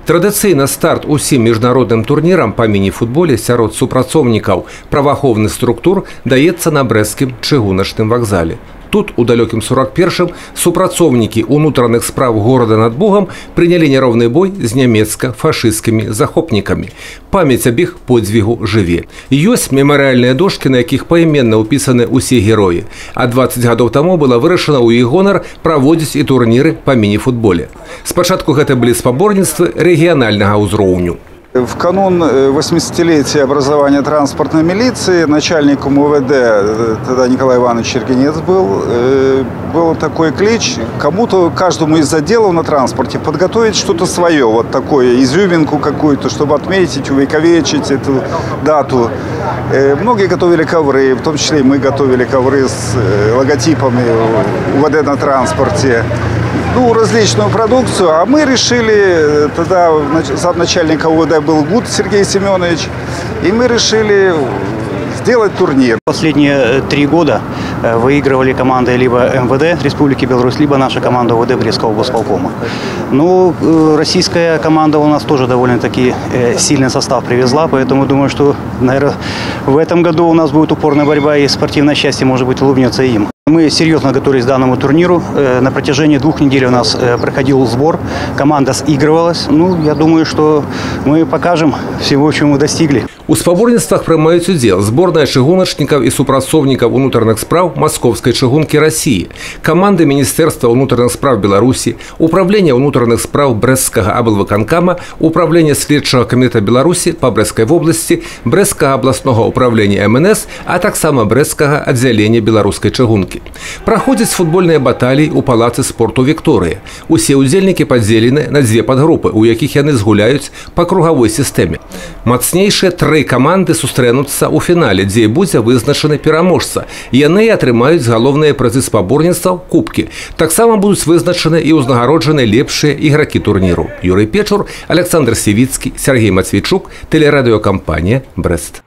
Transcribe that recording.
Традыцыйна старт усім міжнародным турнірам па міні-футболе сярод супрацоўнікаў праваахоўных структур даецца на брэсцкім чыгуначным вакзале. Тут, у далёкім 41-м, супрацоўнікі ўнутраных спраў горада над Бугам прынялі няроўны бой з нямецка-фашысцкімі захопнікамі. Памяць аб іх подзвігу жыве. Ёсць мемарыяльныя дошкі, на якіх паіменна ўпісаны ўсе героі. А 20 гадоў таму была вырашана ў іх гонар праводзіць і турніры па міні-футболе. Спачатку гэта былі спаборніцтвы рэгіянальнага ўзроўню. В канун 80-летия образования транспортной милиции начальником УВД, тогда Николай Иванович Чергенец был такой клич кому-то, каждому из отделов на транспорте подготовить что-то свое, вот такое, изюминку какую-то, чтобы отметить, увековечить эту дату. Многие готовили ковры, в том числе и мы готовили ковры с логотипами УВД на транспорте. Различную продукцию, а мы решили, тогда замначальника УВД был Гуд Сергей Семенович, и мы решили сделать турнир. Последние 3 года выигрывали команды либо МВД Республики Беларусь, либо наша команда УВД Брестского облсполкома. Российская команда у нас тоже довольно-таки сильный состав привезла, поэтому думаю, что, наверное, в этом году у нас будет упорная борьба, и спортивное счастье, может быть, улыбнется им. Мы серьезно готовились к данному турниру. На протяжении 2 недель у нас проходил сбор. Команда сыгрывалась. Я думаю, что мы покажем всего, чего мы достигли. У спаборніцтвах прымаюць удзел зборная чыгуначнікаў і супрацоўнікаў унутраных спраў Маскоўскай чыгункі России, каманды Міністэрства ўнутраных спраў Беларусі, Управлення ўнутраных спраў Брэсцкага аблвыканкама, Управлення следчага камітэта Беларусі па Брэсцкай вобласці, Брэсцкага абласнога управлення МНС, а таксама Брэсцкага аддзялення беларускай чыгункі. Праходзяць футбольныя баталіі ў палацы спорту Вікторыя. Усе ўдзельнікі падзелены на 2 падгрупы, у якіх яны згуляюць па кругавой сістэме. Мацнейшыя 3 каманды сустрэнуцца ў фінале, дзе будзе вызначаны пераможца. Яны атрымаюць галоўныя прызы спаборніцтваў, кубкі. Таксама будуць вызначаны і ўзнагароджаны лепшыя ігракі турніру. Юрый Печур, Александр Севіцкі, Сергей Мацвейчук, тэлерадыёкампанія «Брэст».